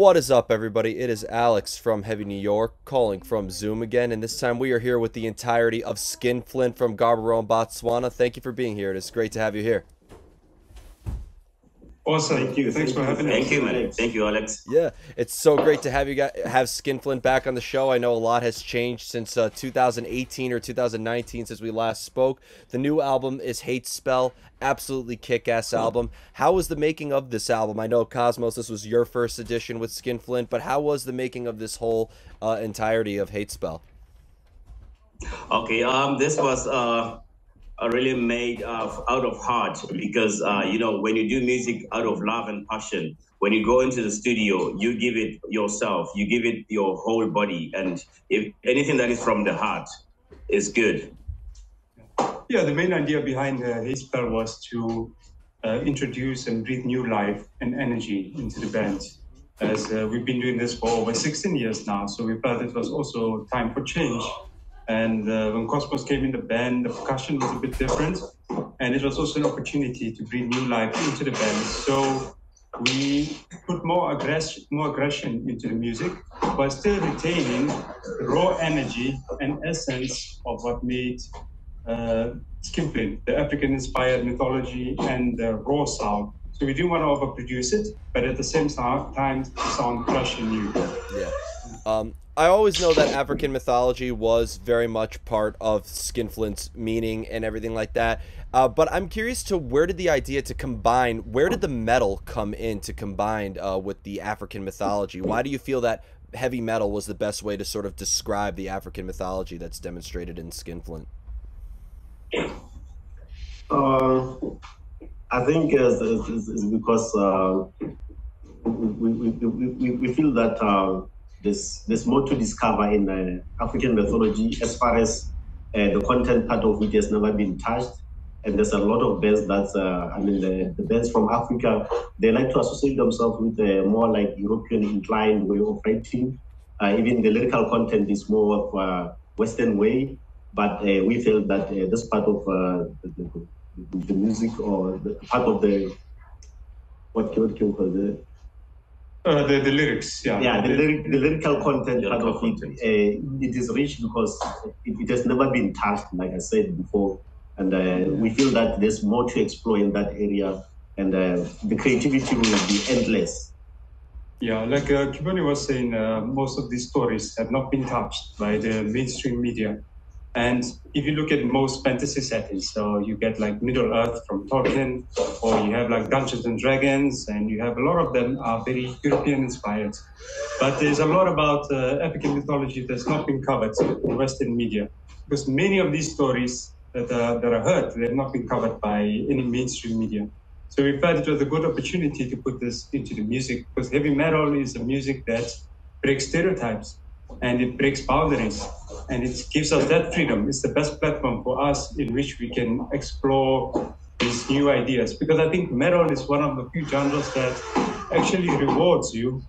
What is up, everybody? It is Alex from Heavy New York, calling from Zoom again, and this time we are here with the entirety of Skinflint from Gaborone, Botswana. Thank you for being here. It is great to have you here. Awesome. Thank you. Thanks for having us. Thank you, man. Thank you, Alex. Yeah, it's so great to have you guys have Skinflint back on the show. I know a lot has changed since 2018 or 2019 since we last spoke. The new album is Hate Spell, absolutely kick-ass album. How was the making of this album? I know, Cosmos, this was your first edition with Skinflint, but how was the making of this whole entirety of Hate Spell? Okay, this was really made out of heart because you know, when you do music out of love and passion, when you go into the studio, you give it yourself, you give it your whole body, and if anything that is from the heart is good. Yeah, the main idea behind Hate Spell was to introduce and breathe new life and energy into the band. As we've been doing this for over 16 years now, so we felt it was also time for change. And when Cosmos came in the band, the percussion was a bit different. And it was also an opportunity to breathe new life into the band. So we put more aggression into the music, while still retaining the raw energy and essence of what made Skinflint, the African-inspired mythology and the raw sound. So we didn't want to overproduce it, but at the same time, sound fresh and new. Yeah. I always know that African mythology was very much part of Skinflint's meaning and everything like that. But I'm curious to where did the idea to combine, where did the metal come in to combine with the African mythology? Why do you feel that heavy metal was the best way to sort of describe the African mythology that's demonstrated in Skinflint? I think it's because we feel that there's more to discover in African mythology as far as the content part of it has never been touched. And there's a lot of bands that, the bands from Africa, they like to associate themselves with a more like European inclined way of writing. Even the lyrical content is more of a Western way. But we feel that this part of the music, or the part of the, what can you call it? The lyrics, yeah. Yeah, the lyrical content part of it, it is rich because it has never been touched, like I said before. And we feel that there's more to explore in that area, and the creativity will be endless. Yeah, like Kiboni was saying, most of these stories have not been touched by the mainstream media. And if you look at most fantasy settings, so you get like Middle Earth from Tolkien, or you have like Dungeons and Dragons, and you have a lot of them are very European inspired. But there's a lot about African mythology that's not been covered in Western media, because many of these stories that are heard, they've not been covered by any mainstream media. So we felt it was a good opportunity to put this into the music, because heavy metal is a music that breaks stereotypes and it breaks boundaries. And it gives us that freedom. It's the best platform for us in which we can explore these new ideas. Because I think metal is one of the few genres that actually rewards you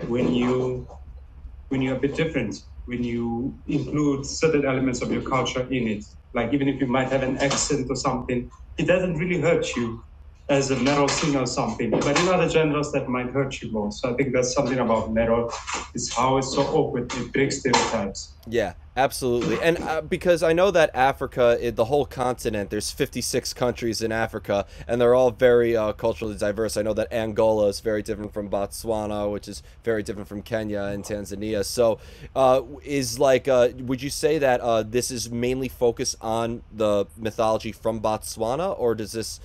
when you're a bit different, when you include certain elements of your culture in it. Like even if you might have an accent or something, it doesn't really hurt you as a metal singer or something. But in other genres, that might hurt you more. So I think that's something about metal, is how it's so open, it breaks stereotypes. Yeah, absolutely. And because I know that Africa, the whole continent, there's 56 countries in Africa, and they're all very culturally diverse. I know that Angola is very different from Botswana, which is very different from Kenya and Tanzania. So would you say that this is mainly focused on the mythology from Botswana, or does this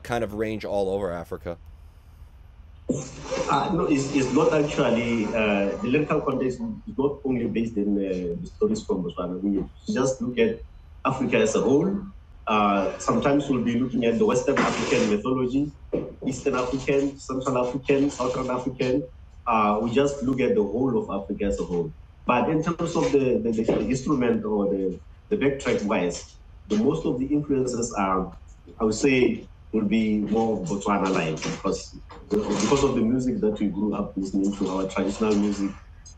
kind of range all over Africa? No, it's not actually, the lyrical context is not only based in the stories from Botswana. We just look at Africa as a whole. Sometimes we'll be looking at the Western African mythology, Eastern African, Central African, Southern African. We just look at the whole of Africa as a whole. But in terms of the instrument or the backtrack wise, the most of the influences are, I would say, will be more Botswana-like, because of the music that we grew up listening to, our traditional music.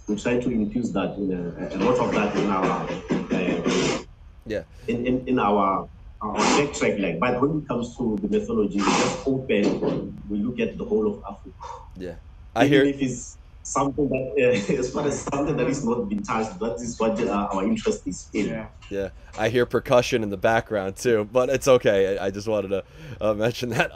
We try to infuse that in a lot of that in our in our backtrack. Like, but when it comes to the mythology, we just open. We look at the whole of Africa. Yeah, Even if it's something that, as far as something that is not being touched, that is what our interest is in. Yeah. Yeah, I hear percussion in the background too, but it's okay. I just wanted to mention that.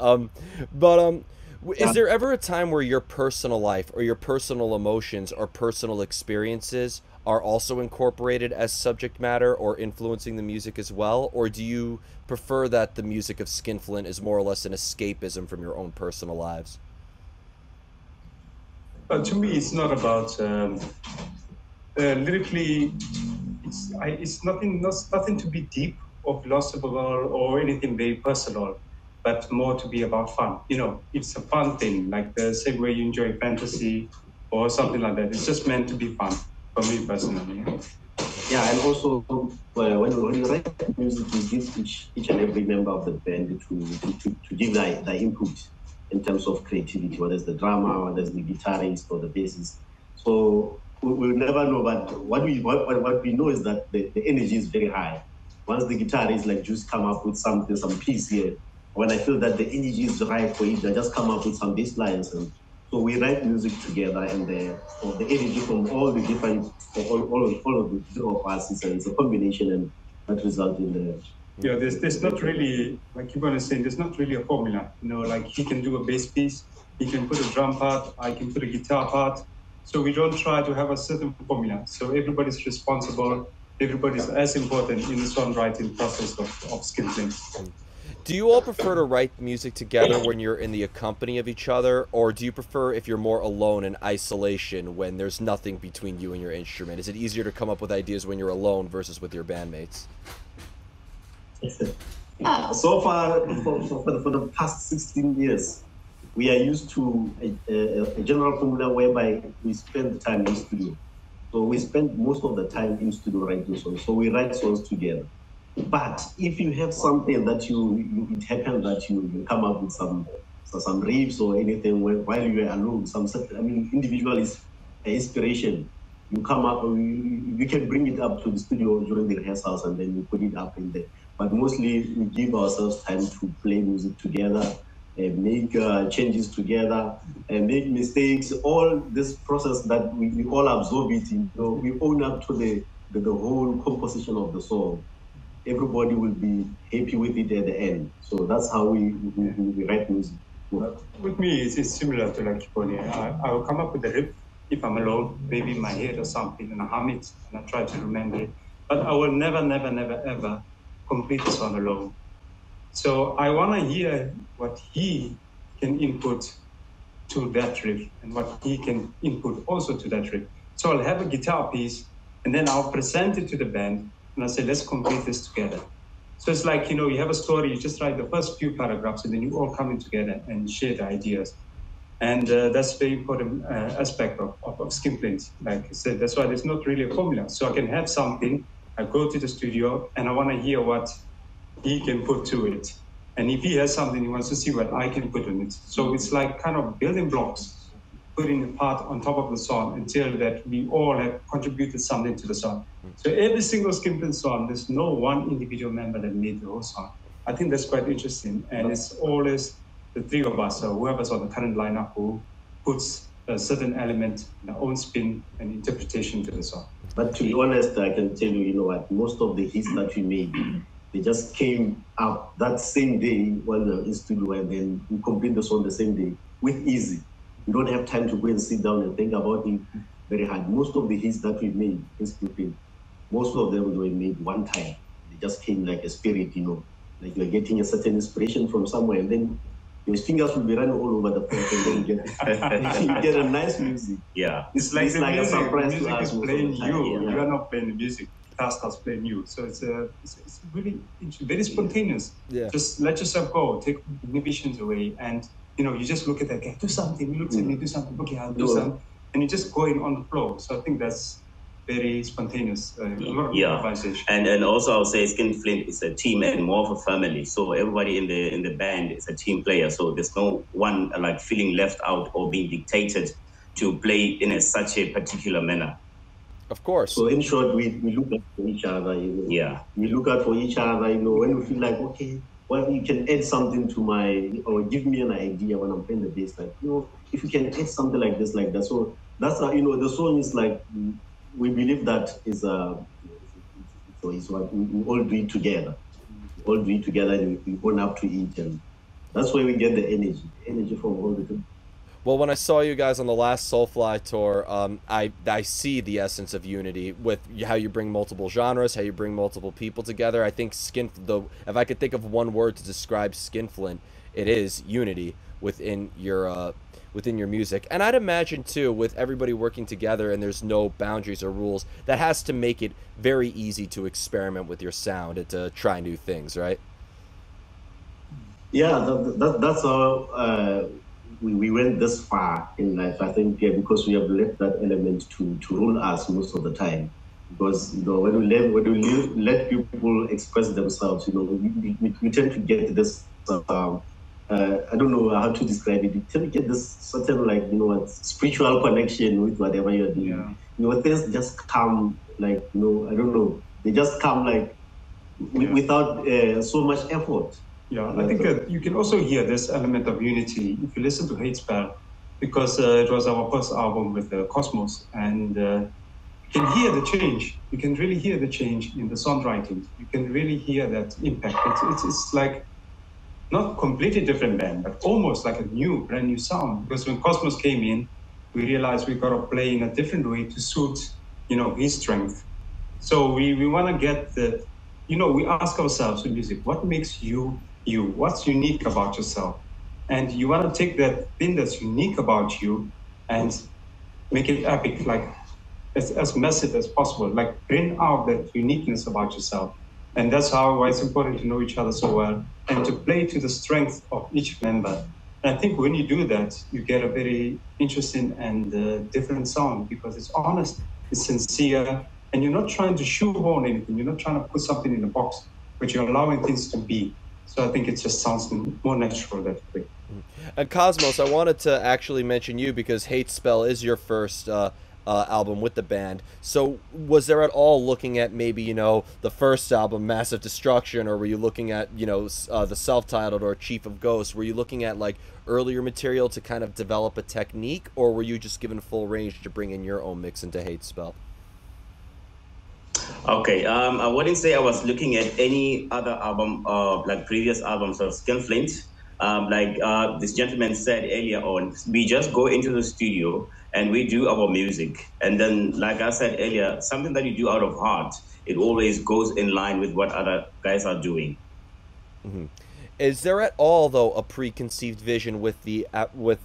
Is there ever a time where your personal life or your personal emotions or personal experiences are also incorporated as subject matter or influencing the music as well? Or do you prefer that the music of Skinflint is more or less an escapism from your own personal lives? To me, it's not about lyrically. It's nothing to be deep or philosophical or anything very personal, but more to be about fun. You know, it's a fun thing, like the same way you enjoy fantasy or something like that. It's just meant to be fun for me personally. Yeah, and also when you write music, you give each and every member of the band to give their input in terms of creativity, whether it's the drummer, whether it's the guitarist or the bassist. So we'll never know, but what we know is that the energy is very high. Once the guitarist like just come up with something, some piece here, when I feel that the energy is right for it, I just come up with some bass lines. And so we write music together, and the energy from all the different, all of the three of us is a combination, and that results in the. Yeah, there's not really, like you were saying, there's not really a formula. You know, like he can do a bass piece, he can put a drum part, I can put a guitar part. So we don't try to have a certain formula. So everybody's responsible, everybody's as important in the songwriting process of Skinflint. Do you all prefer to write music together when you're in the company of each other, or do you prefer if you're more alone in isolation when there's nothing between you and your instrument? Is it easier to come up with ideas when you're alone versus with your bandmates? So far, for the past 16 years, we are used to a general formula whereby we spend the time in studio. So we spend most of the time in studio writing songs. So we write songs together. But if you have something that it happens that you come up with some riffs or anything while you are alone, individual is inspiration. You come up, you can bring it up to the studio during the rehearsals and then you put it up in there. But mostly we give ourselves time to play music together, make changes together, and make mistakes. All this process that we all absorb it, we own up to the whole composition of the song. Everybody will be happy with it at the end. So that's how we write music. With me, it's similar to like Kiponi. I will come up with a riff if I'm alone, maybe in my head or something, and I hum it and I try to remember it. But I will never, ever complete the song alone. So I want to hear what he can input to that riff and what he can input also to that riff. So I'll have a guitar piece and then I'll present it to the band and I'll say, let's complete this together. So it's like, you have a story, you just write the first few paragraphs and then you all come in together and share the ideas. And that's a very important aspect of Skinflint. Like I said, that's why there's not really a formula. So I can have something, I go to the studio and I want to hear what he can put to it. And if he has something, he wants to see what I can put in it. So it's like kind of building blocks, putting a part on top of the song until that we all have contributed something to the song. So every single Skinflint song, there's no one individual member that made the whole song. I think that's quite interesting. And it's always the three of us, or whoever's on the current lineup, who puts a certain element, their own spin and interpretation to the song. But to be honest, I can tell you, what, most of the hits that we made, they just came up that same day while we were in studio, and then we complete the song the same day with easy. We don't have time to go and sit down and think about it very hard. Most of the hits that we made in Skinflint, most of them were made one time. They just came like a spirit, like you're getting a certain inspiration from somewhere, and then your fingers will be running all over the place, and then you get a nice music. Yeah, it's like a surprise. The music is playing you. Yeah. You are not playing the music. Guitar starts playing you. So it's really very spontaneous. Yeah. Just let yourself go. Take inhibitions away, and you just look at that guy. Do something. He looks at me. Do something. Okay, I'll do something. And you just going on the flow. So I think that's very spontaneous. A lot of improvisation. And also I'll say Skinflint is a team and more of a family. So everybody in the band is a team player. So there's no one like feeling left out or being dictated to play in such a particular manner. Of course. So in short, we look out for each other. Yeah. We look out for each other. When we feel like, okay, well, you can add something to or give me an idea when I'm playing the bass. Like, if you can add something like this, like that. So that's you know, the song is like, we believe that is what we all do it together. We all do it together, and we own up to it, and that's where we get the energy from all the time. Well, when I saw you guys on the last Soulfly tour, I see the essence of unity with how you bring multiple genres, how you bring multiple people together. I think if I could think of one word to describe Skinflint, it is unity within your music. And I'd imagine too, with everybody working together and there's no boundaries or rules, that has to make it very easy to experiment with your sound and to try new things, right? Yeah, that's how we went this far in life. I think, yeah, because we have left that element to rule us most of the time. Because you know, when we let people express themselves, you know, we tend to get this. I don't know how to describe it. We tend to get this certain, like, you know, spiritual connection with whatever you're doing. Yeah. You know, things just come, like, you know, I don't know. They just come like without so much effort. Yeah, I think you can also hear this element of unity if you listen to Hate Spell, because it was our first album with Cosmos, and you can hear the change. You can really hear the change in the songwriting. You can really hear that impact. It's like not completely different band, but almost like a brand new sound. Because when Cosmos came in, we realized we got to play in a different way to suit, you know, his strength. So we want to get the, you know, we ask ourselves in music, what makes you you? What's unique about yourself? And you want to take that thing that's unique about you and make it epic, like as massive as possible, like bring out that uniqueness about yourself. And that's why it's important to know each other so well and to play to the strength of each member. And I think when you do that, you get a very interesting and different sound, because it's honest, it's sincere, and you're not trying to shoehorn anything. You're not trying to put something in a box, but you're allowing things to be. So I think it just sounds more natural that way. And Cosmos, I wanted to actually mention you because Hate Spell is your first album with the band. So was there at all looking at maybe, you know, the first album, Massive Destruction, or were you looking at, you know, the self-titled or Chief of Ghosts? Were you looking at like earlier material to kind of develop a technique, or were you just given full range to bring in your own mix into Hate Spell? Okay, I wouldn't say I was looking at any other album, like previous albums of Skinflint. Like this gentleman said earlier on, we just go into the studio and we do our music. And then, like I said earlier, something that you do out of heart, it always goes in line with what other guys are doing. Mm-hmm. Is there at all, though, a preconceived vision with the with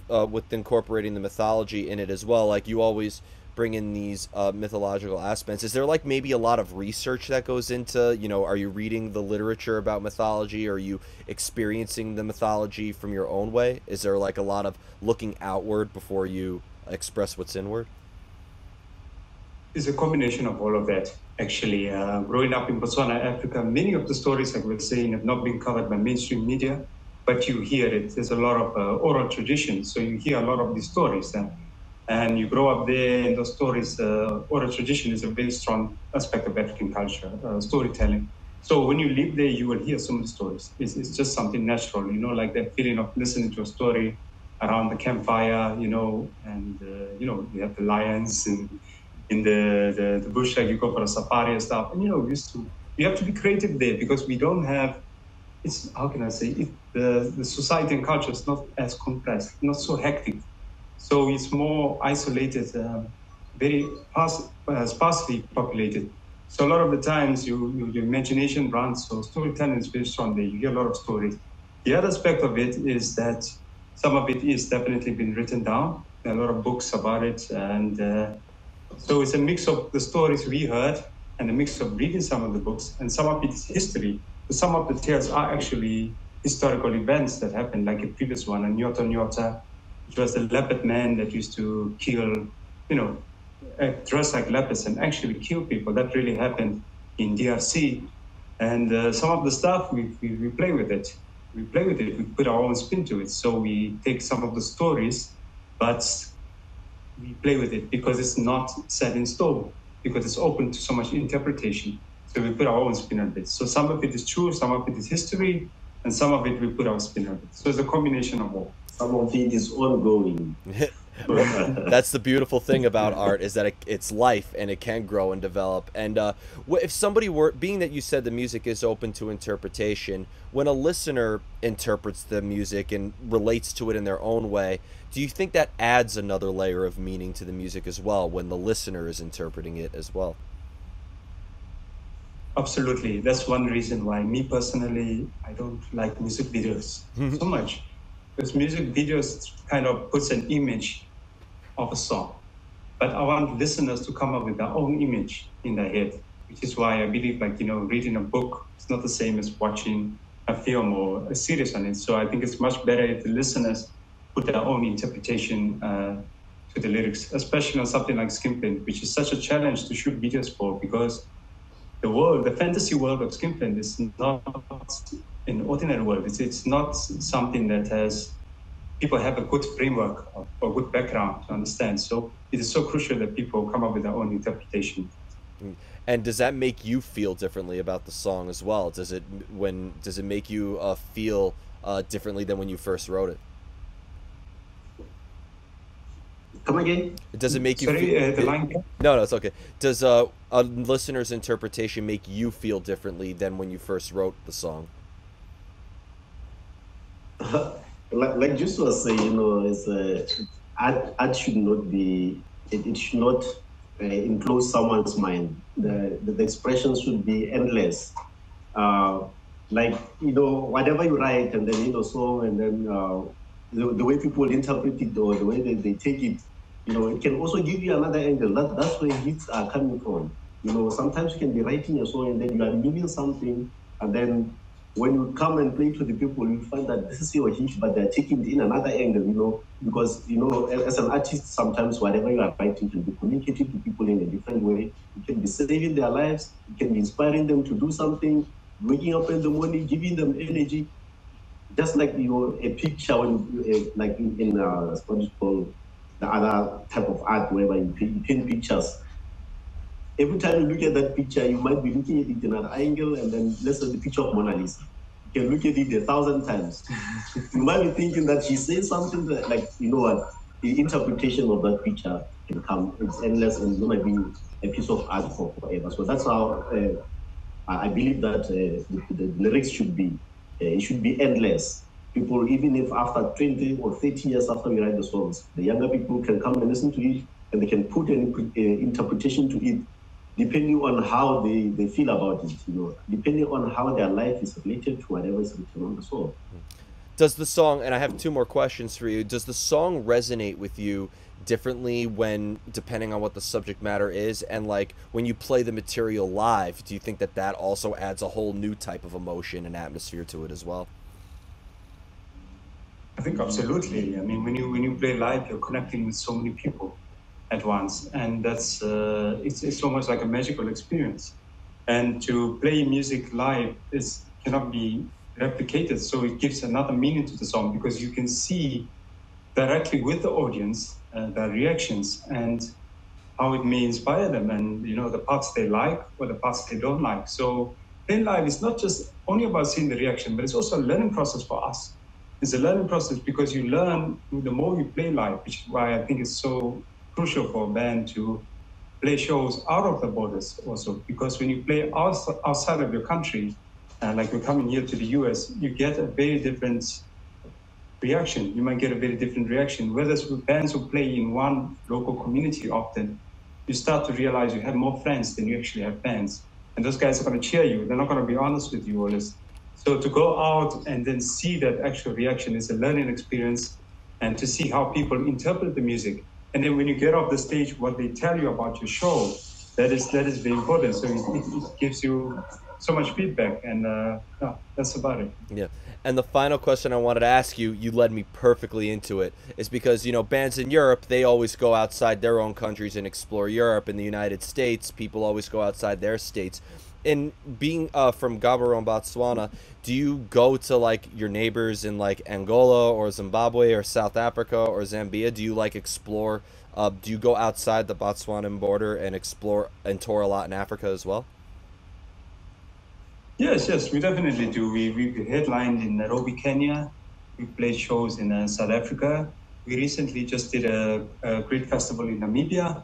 incorporating the mythology in it as well? Like you always bring in these mythological aspects. Is there like maybe a lot of research that goes into, you know, are you reading the literature about mythology? Are you experiencing the mythology from your own way? Is there like a lot of looking outward before you express what's inward? It's a combination of all of that, actually. Growing up in Botswana, Africa, many of the stories, like we're saying, have not been covered by mainstream media, but you hear it. There's a lot of oral tradition, so you hear a lot of these stories. And you grow up there, and those stories, oral tradition is a very strong aspect of African culture, storytelling. So when you live there, you will hear some of the stories. It's just something natural, you know, like that feeling of listening to a story around the campfire, you know, and, you know, you have the lions and in the bush, like you go for a safari and stuff. And, you know, you have to be creative there because we don't have, how can I say, the society and culture is not as compressed, not so hectic. So it's more isolated, very sparsely populated. So a lot of the times your imagination runs, so storytelling is very strong there. You hear a lot of stories. The other aspect of it is that some of it is definitely been written down. There are a lot of books about it. And so it's a mix of the stories we heard and a mix of reading some of the books, and some of it is history. So some of the tales are actually historical events that happened, like a previous one, and Nyota Nyota, which was the leopard man that used to kill, you know, dress like leopards and actually kill people. That really happened in DRC. And some of the stuff, we play with it. We play with it. We put our own spin to it. So we take some of the stories, but we play with it because it's not set in stone, because it's open to so much interpretation. So we put our own spin on it. So some of it is true, some of it is history, and some of it we put our spin on it. So it's a combination of all. Some of it is ongoing. That's the beautiful thing about art, is that it's life and it can grow and develop. And if somebody were, being that you said the music is open to interpretation, when a listener interprets the music and relates to it in their own way, do you think that adds another layer of meaning to the music as well when the listener is interpreting it as well? Absolutely. That's one reason why me personally, I don't like music videos so much. Because music videos kind of puts an image of a song. But I want listeners to come up with their own image in their head, which is why I believe, like, reading a book is not the same as watching a film or a series on it. So I think it's much better if the listeners put their own interpretation to the lyrics, especially on something like Skinflint, which is such a challenge to shoot videos for, because the fantasy world of Skinflint is not an ordinary world. It's not something that people have a good framework or good background to understand. So it is so crucial that people come up with their own interpretation. And does that make you feel differently about the song as well? Does it make you feel differently than when you first wrote it? Come again? Does it make you Sorry, the line? No, it's okay. Does a listener's interpretation make you feel differently than when you first wrote the song? Like just was saying, art should not be, it should not enclose someone's mind. The expression should be endless. Like, whatever you write, and then, song, and then the way people interpret it, or the way they take it, it can also give you another angle. That's where hits are coming from. Sometimes you can be writing a song and then you are meaning something, and then when you come and play to the people, you find that this is your hit, but they're taking it in another angle, because, as an artist, sometimes whatever you are writing can be communicated to people in a different way. It can be saving their lives. It can be inspiring them to do something, waking up in the morning, giving them energy. Just like, a picture, like in what is called the other type of art, whereby you paint pictures. Every time you look at that picture, you might be looking at it in an angle, and then let's say the picture of Mona Lisa. You can look at it 1,000 times. You might be thinking that she says something that, like, what, the interpretation of that picture can come. It's endless, and it might be a piece of art for forever. So that's how I believe that the lyrics should be. It should be endless. People, even if after 20 or 30 years after we write the songs, the younger people can come and listen to it, and they can put an interpretation to it, depending on how they feel about it, depending on how their life is related to whatever is written on the song. Does the song, and I have two more questions for you, does the song resonate with you differently depending on what the subject matter is? And like when you play the material live, do you think that also adds a whole new type of emotion and atmosphere to it as well? I think absolutely. I mean, when you play live, you're connecting with so many people at once, and that's it's almost like a magical experience. And to play music live cannot be replicated, so it gives another meaning to the song, because you can see directly with the audience their reactions and how it may inspire them, and the parts they like or the parts they don't like. So playing live is not just only about seeing the reaction, but it's also a learning process for us. It's a learning process because you learn the more you play live, which is why I think it's so crucial for a band to play shows out of the borders also, because when you play outside of your country, like we're coming here to the US, you get a very different reaction. You might get a very different reaction. Whereas with bands who play in one local community often, you start to realize you have more friends than you actually have fans. And those guys are going to cheer you. They're not going to be honest with you always. So to go out and then see that actual reaction is a learning experience, and to see how people interpret the music. And then when you get off the stage, what they tell you about your show, that is very important. So it gives you so much feedback, and that's about it. Yeah. And the final question I wanted to ask you, you led me perfectly into it, is because, bands in Europe, they always go outside their own countries and explore Europe. In the United States, people always go outside their states. In being from Gaborone, Botswana, do you go to like your neighbors in like Angola or Zimbabwe or South Africa or Zambia? Do you like explore? Do you go outside the Botswanan border and explore and tour a lot in Africa as well? Yes, we definitely do. We headlined in Nairobi, Kenya. We played shows in South Africa. we recently just did a great festival in Namibia.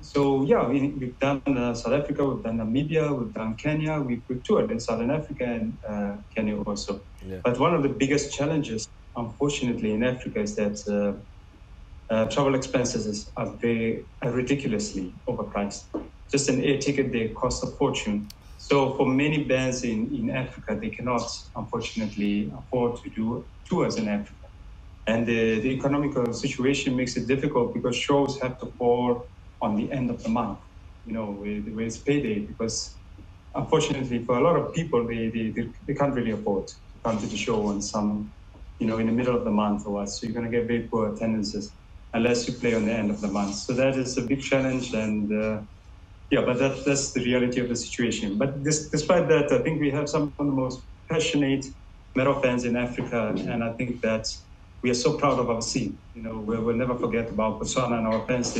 So yeah, we've done South Africa, we've done Namibia, we've done Kenya, we've toured in Southern Africa and Kenya also. Yeah. But one of the biggest challenges, unfortunately, in Africa is that travel expenses are ridiculously overpriced. Just an air ticket, they cost a fortune. So for many bands in Africa, they cannot, unfortunately, afford to do tours in Africa. And the economical situation makes it difficult because shows have to fall on the end of the month, where it's payday, because unfortunately for a lot of people, they can't really afford to come to the show on some, in the middle of the month or what. So you're going to get very poor attendances unless you play on the end of the month. So that is a big challenge. And yeah, but that's the reality of the situation. But despite that, I think we have some of the most passionate metal fans in Africa. And I think that we are so proud of our scene. We'll never forget about Botswana and our fans.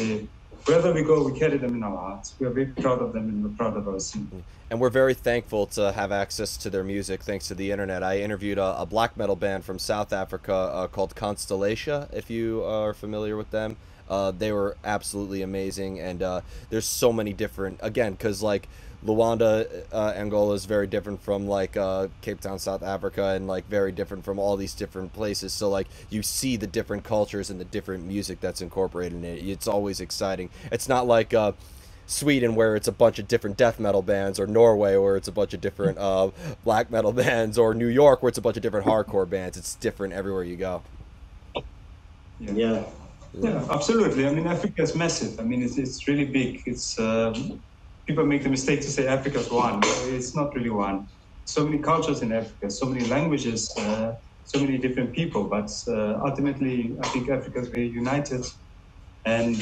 Wherever we go, we carry them in our hearts. We are very proud of them and we're proud of our scene. And we're very thankful to have access to their music thanks to the internet. I interviewed a black metal band from South Africa called Constellation, if you are familiar with them. They were absolutely amazing, and there's so many different, again, because like Luanda, Angola is very different from like Cape Town, South Africa, and like very different from all these different places. So like you see the different cultures and the different music that's incorporated in it. It's always exciting. It's not like Sweden where it's a bunch of different death metal bands, or Norway where it's a bunch of different black metal bands, or New York where it's a bunch of different hardcore bands. It's different everywhere you go. Yeah, absolutely. I mean, Africa is massive. I mean, it's really big. It's people make the mistake to say Africa is one. It's not really one. So many cultures in Africa, so many languages, so many different people. But ultimately, I think Africa is very united. And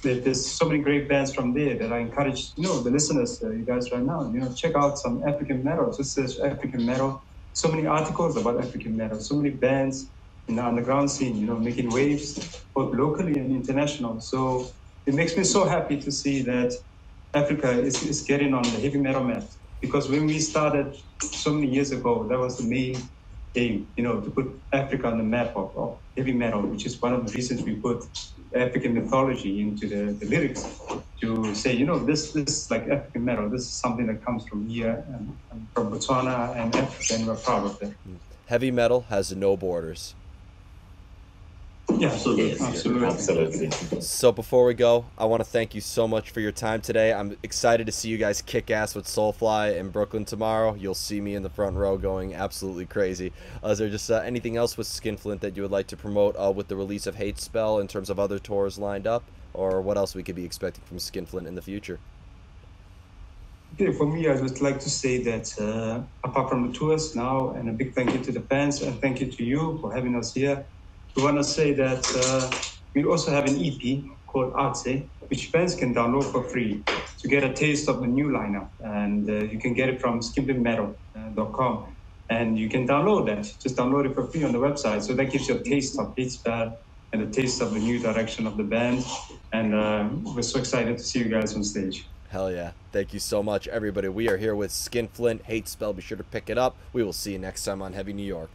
there's so many great bands from there that I encourage, the listeners, you guys right now, check out some African metal. Just search African metal. So many articles about African metal. So many bands in the underground scene, making waves, both locally and international. So it makes me so happy to see that Africa is getting on the heavy metal map. Because when we started so many years ago, that was the main aim, to put Africa on the map of heavy metal, which is one of the reasons we put African mythology into the lyrics, to say, this is like African metal. This is something that comes from here and from Botswana and Africa, and we're proud of it. Heavy metal has no borders. Yeah, absolutely. Yes, Absolutely. So before we go, I want to thank you so much for your time today. I'm excited to see you guys kick ass with Soulfly in Brooklyn tomorrow. You'll see me in the front row going absolutely crazy. Is there just anything else with Skinflint that you would like to promote with the release of Hate Spell in terms of other tours lined up? Or what else we could be expecting from Skinflint in the future? Okay, for me, I would like to say that apart from the tours now, and a big thank you to the fans, and thank you to you for having us here. We want to say that we also have an EP called Artse, which fans can download for free to get a taste of the new lineup. And you can get it from skinflintmetal.com. And you can download that. Just download it for free on the website. So that gives you a taste of Hate Spell and a taste of the new direction of the band. And we're so excited to see you guys on stage. Hell yeah. Thank you so much, everybody. We are here with Skinflint, Hate Spell. Be sure to pick it up. We will see you next time on Heavy New York.